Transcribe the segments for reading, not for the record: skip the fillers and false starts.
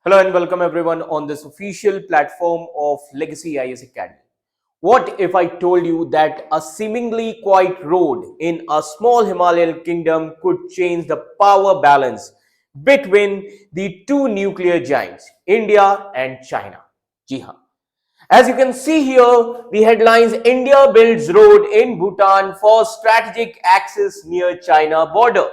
Hello and welcome everyone on this official platform of Legacy IAS Academy. What if I told you that a seemingly quiet road in a small Himalayan kingdom could change the power balance between the two nuclear giants, India and China? Ji haan. As you can see here, the headlines: India builds road in Bhutan for strategic access near China border.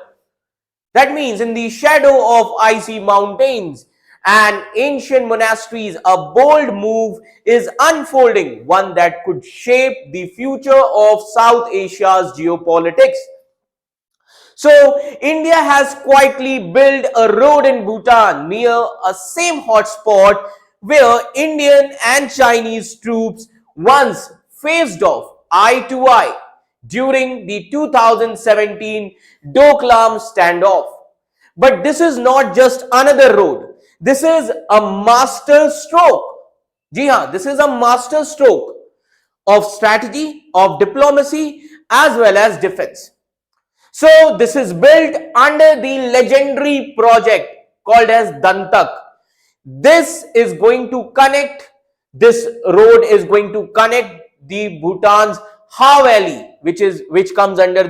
That means in the shadow of icy mountains and ancient monasteries, a bold move is unfolding, one that could shape the future of South Asia's geopolitics. So, India has quietly built a road in Bhutan near a same hotspot where Indian and Chinese troops once faced off eye to eye during the 2017 Doklam standoff. But this is not just another road. This is a master stroke. Ji haan, this is a master stroke of strategy, of diplomacy, as well as defense. So this is built under the legendary project called as Dantak. This is going to connect, this road is going to connect the Bhutan's Ha Valley, which comes under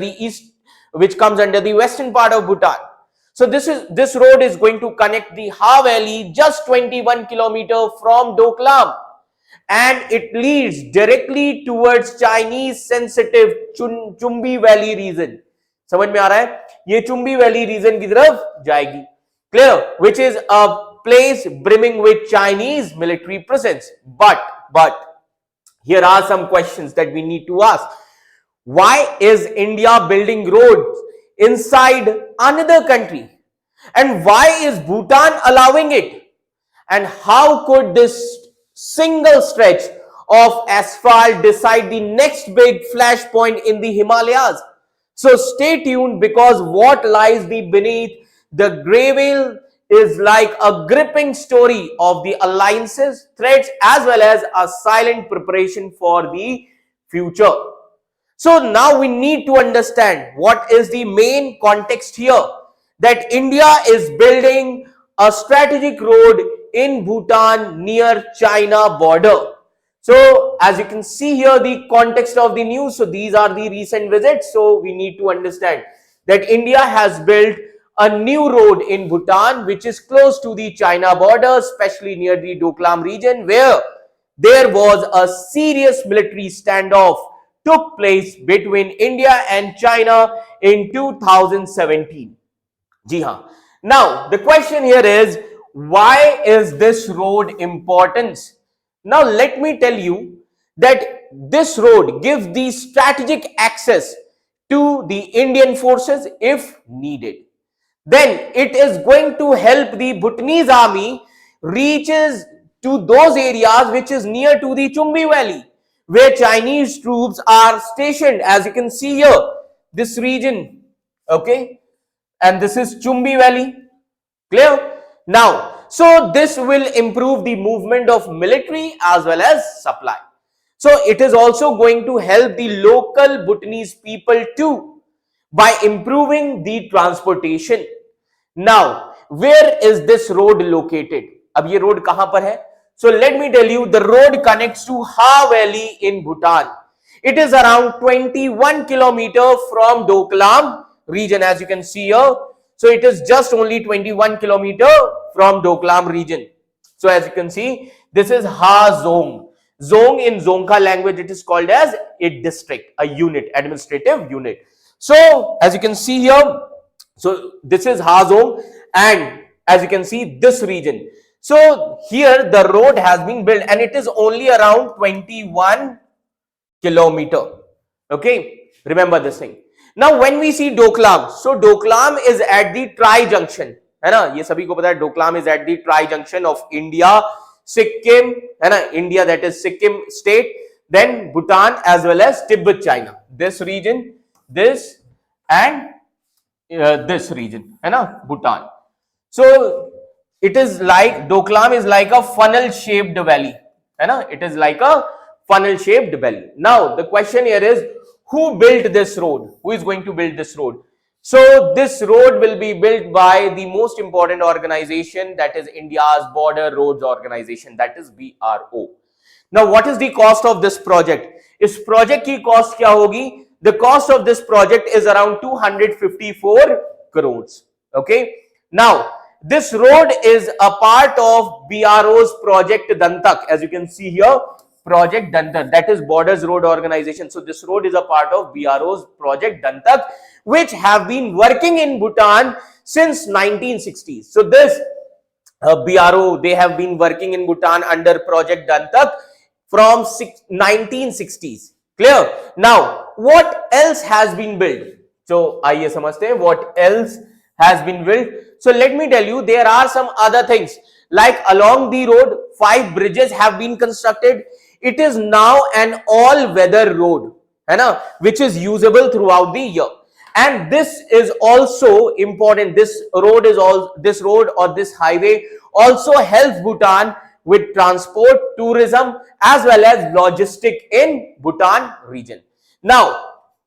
the western part of Bhutan. So this road is going to connect the Ha Valley just 21 kilometers from Doklam, and it leads directly towards Chinese sensitive Chumbi Valley region. समझ में आ रहा है? ये Chumbi valley reason की तरफ जाएगी. Clear? Which is a place brimming with Chinese military presence. But here are some questions that we need to ask. Why is India building roads inside another country? And why is Bhutan allowing it? And how could this single stretch of asphalt decide the next big flashpoint in the Himalayas? So stay tuned, because what lies beneath the gravel is like a gripping story of the alliances, threats, as well as a silent preparation for the future. So now we need to understand what is the main context here, that India is building a strategic road in Bhutan near China border. So as you can see here, the context of the news, so these are the recent visits. So we need to understand that India has built a new road in Bhutan, which is close to the China border, especially near the Doklam region, where there was a serious military standoff took place between India and China in 2017. Ji haan. Now the question here is, why is this road important? Now let me tell you that this road gives the strategic access to the Indian forces if needed. Then it is going to help the Bhutanese army reaches to those areas which is near to the Chumbi Valley, where Chinese troops are stationed. As you can see here, this region, okay, and this is Chumbi Valley. Clear? Now, so this will improve the movement of military as well as supply. So it is also going to help the local Bhutanese people too by improving the transportation. Now, where is this road located? अब ये road कहां पर है? So let me tell you, the road connects to Ha Valley in Bhutan. It is around 21 kilometers from Doklam region, as you can see here. So it is just only 21 kilometers from Doklam region. So as you can see, this is Ha Zong. Zong in Dzongkha language, it is called as a district, a unit, administrative unit. So as you can see here, so this is Ha Zong, and as you can see, this region. So here the road has been built, and it is only around 21 kilometers. Okay, remember this thing. Now when we see Doklam, so Doklam is at the tri-junction, है ना? ये सभी को पता है, Doklam is at the tri-junction of India, Sikkim, है ना? India, that is Sikkim state, then Bhutan as well as Tibet, China. This region, this and this region, है ना? Bhutan. So it is like, Doklam is like a funnel-shaped valley, है ना? It is like a funnel-shaped valley. Now the question here is, who built this road? Who is going to build this road? So this road will be built by the most important organization, that is India's Border Roads Organization, that is BRO. Now what is the cost of this project? इस project की cost क्या होगी? The cost of this project is around 254 crores. Okay. Now this road is a part of BRO's Project Dantak, as you can see here. Project Dantak, that is Borders Road Organization. So this road is a part of BRO's Project Dantak, which have been working in Bhutan since 1960s. So this BRO, they have been working in Bhutan under Project Dantak from 1960s. Clear? Now, what else has been built? So, आइए समझते हैं what else has been built. So, let me tell you, there are some other things. Like along the road, 5 bridges have been constructed. It is now an all-weather road, है ना, which is usable throughout the year. And this is also important. This road or this highway also helps Bhutan with transport, tourism, as well as logistic in Bhutan region. Now,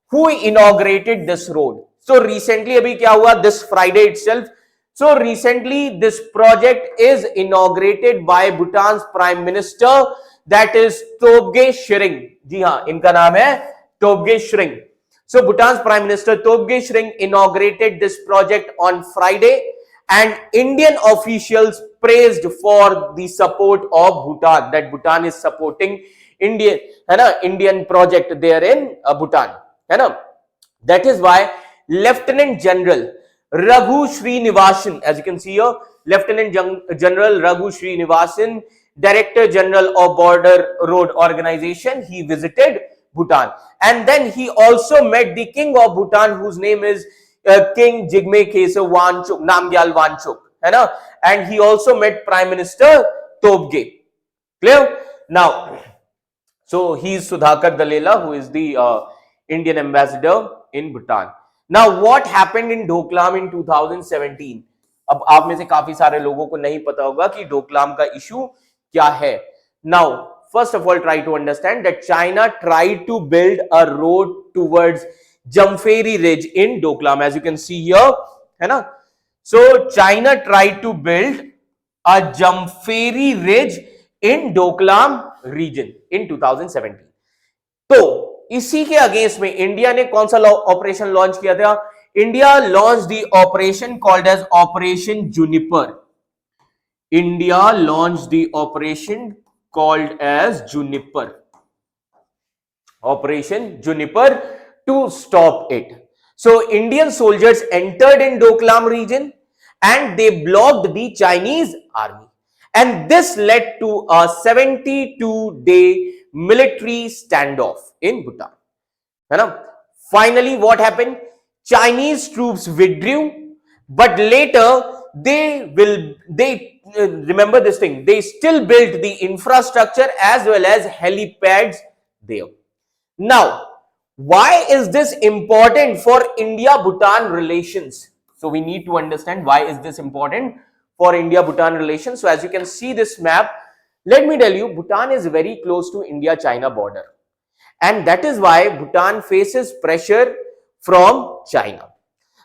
who inaugurated this road? So recently, abhi kya hua? This Friday itself. So recently, this project is inaugurated by Bhutan's Prime Minister, that is Tobgay Shring. जी हाँ, इनका नाम है Tobgay Shring. So Bhutan's Prime Minister Tobgay Shring inaugurated this project on Friday, and Indian officials praised for the support of Bhutan, that Bhutan is supporting Indian project there in Bhutan, है ना. That is why Lieutenant General Raghu Srinivasan, as you can see here, Lieutenant General Raghu Srinivasan, Director General of Border Road Organization, he visited Bhutan, and then he also met the King of Bhutan, whose name is King Jigme Khesar Wangchuk, Namgyal Wangchuk, है ना, and he also met Prime Minister Tobgay. Clear? Now, so he is Sudhakar Dalela, who is the Indian ambassador in Bhutan. Now, what happened in Doklam in 2017? अब आप में से काफी सारे लोगों को नहीं पता होगा कि डोकलाम का इशू क्या है. Now, first of all, try to understand that China tried to build a road towards Jampheri Ridge in Doklam, as you can see here, है ना. So China tried to build a Jampheri Ridge in Doklam region in 2017. तो इसी के against में India ने कौन सा operation launch किया था? India launch the operation called as operation Juniper. India launch the operation called as Juniper, Operation Juniper, to stop it. So Indian soldiers entered in Doklam region and they blocked the Chinese army, and this led to a 72-day military standoff in Bhutan, है ना. Finally, what happened? Chinese troops withdrew, but later they remember this thing, they still built the infrastructure as well as helipads there. Now, why is this important for India-Bhutan relations? So we need to understand why is this important for India-Bhutan relations. So as you can see this map, let me tell you, Bhutan is very close to India-China border, and that is why Bhutan faces pressure from China.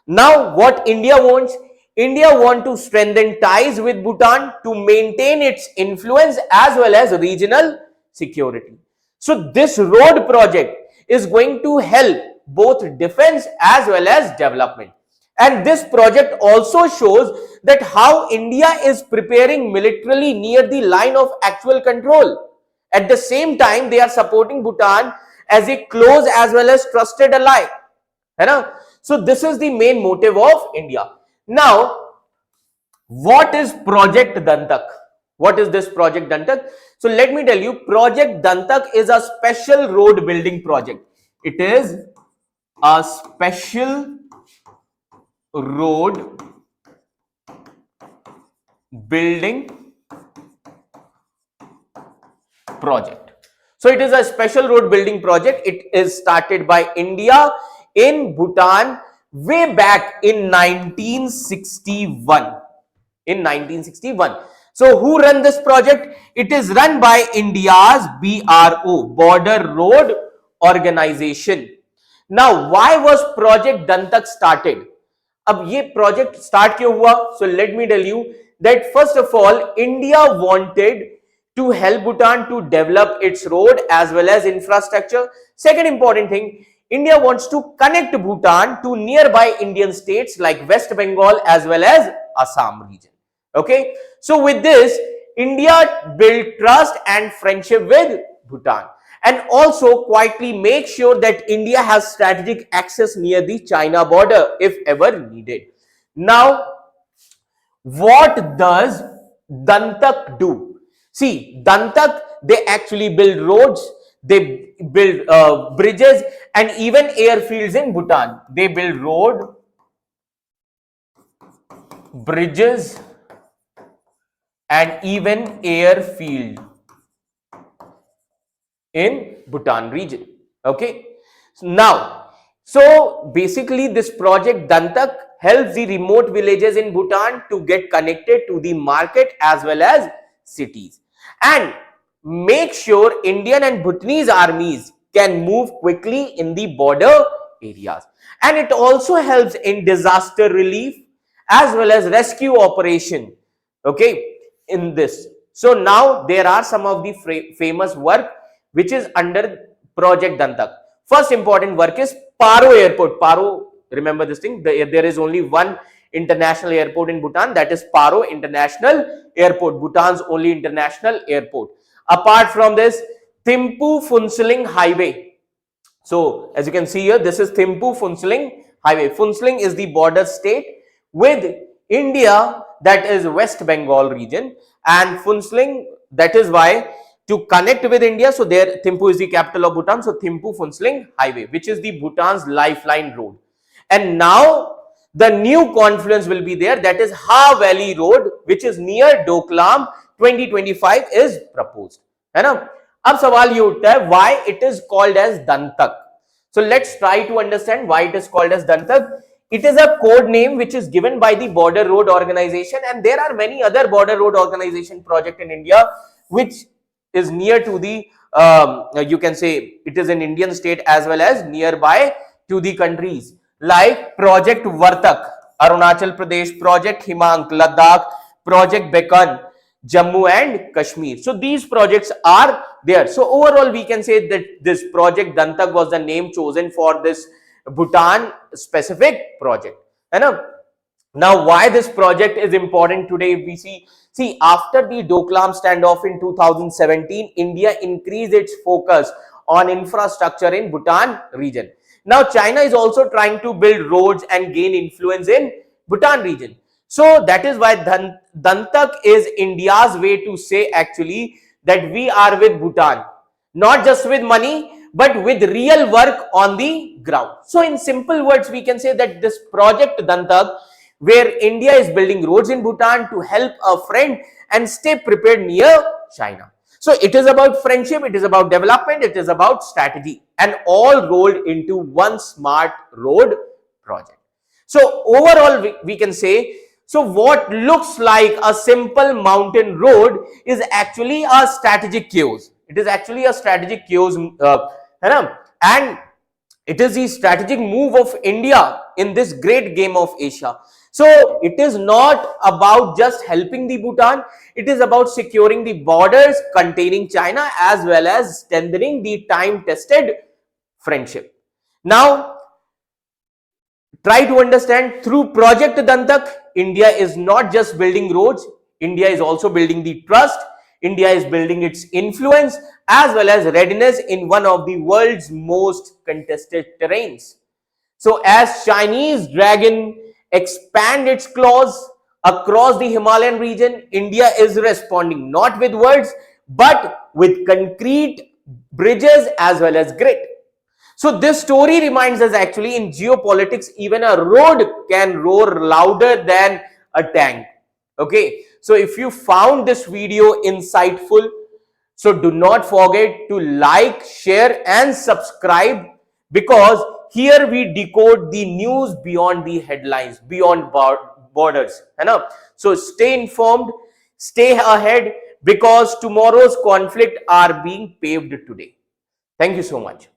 Now, what India wants? India wants to strengthen ties with Bhutan to maintain its influence as well as regional security. So this road project is going to help both defense as well as development. And this project also shows that how India is preparing militarily near the line of actual control. At the same time, they are supporting Bhutan as a close as well as trusted ally. है ना? So this is the main motive of India. Now, what is Project Dantak? What is this Project Dantak? So let me tell you, Project Dantak is a special road building project. It is a special road building project. So it is a special road building project. It is started by India in Bhutan way back in 1961. In 1961. So who run this project? It is run by India's BRO, Border Road Organization. Now, why was Project Dantak started? अब ये project start क्यों हुआ? So let me tell you that first of all India wanted to help Bhutan to develop its road as well as infrastructure. Second important thing, India wants to connect Bhutan to nearby Indian states like West Bengal as well as Assam region. Okay, so with this India built trust and friendship with Bhutan and also quietly make sure that India has strategic access near the China border if ever needed. Now what does Dantak do? See, Dantak, they actually build roads, they build bridges and even airfields in Bhutan. They build road, bridges and even airfield in Bhutan region. Okay. Now, so basically this project Dantak helps the remote villages in Bhutan to get connected to the market as well as cities and make sure Indian and Bhutanese armies can move quickly in the border areas. And it also helps in disaster relief as well as rescue operation, okay, in this. So now there are some of the famous work which is under Project Dantak. First important work is Paro Airport. Paro, remember this thing, there is only one international airport in Bhutan, that is Paro International Airport, Bhutan's only international airport. Apart from this, Thimphu Phuntsling Highway. So as you can see here, this is Thimphu Phuntsling Highway. Phuntsling is the border state with India, that is West Bengal region, and Phuntsling, that is why to connect with India, so there Thimphu is the capital of Bhutan, so Thimphu Phuntsling Highway, which is the Bhutan's lifeline road. And now the new confluence will be there, that is Ha Valley Road, which is near Doklam. 2025 is proposed, है ना? अब सवाल ये उठता है why it is called as Dantak. So let's try to understand why it is called as Dantak. It is a code name which is given by the Border Road Organization, and there are many other border road organization project in India which is near to the you can say it is an Indian state as well as nearby to the countries like Project Vartak, Arunachal Pradesh, Project Himank, Ladakh, Project Bekan, Jammu and Kashmir. So these projects are there. So overall we can say that this Project Dantak was the name chosen for this Bhutan specific project. Now why this project is important today, we see after the Doklam standoff in 2017, India increased its focus on infrastructure in Bhutan region. Now China is also trying to build roads and gain influence in Bhutan region. So that is why Dantak is India's way to say actually that we are with Bhutan, not just with money but with real work on the ground. So in simple words we can say that this project Dantak, where India is building roads in Bhutan to help a friend and stay prepared near China. So it is about friendship, it is about development, it is about strategy, and all rolled into one smart road project. So overall we can say, so what looks like a simple mountain road is actually a strategic chaos. It is actually a strategic chaos, and it is the strategic move of India in this great game of Asia. So it is not about just helping the Bhutan, it is about securing the borders containing China as well as strengthening the time-tested friendship. Now, try to understand through Project Dantak, India is not just building roads, India is also building the trust, India is building its influence as well as readiness in one of the world's most contested terrains. So as Chinese dragon expand its claws across the Himalayan region, India is responding not with words but with concrete bridges as well as grit. So this story reminds us actually in geopolitics, even a road can roar louder than a tank. Okay, so if you found this video insightful, so do not forget to like, share and subscribe, because here we decode the news beyond the headlines, beyond borders. So stay informed, stay ahead, because tomorrow's conflict are being paved today. Thank you so much.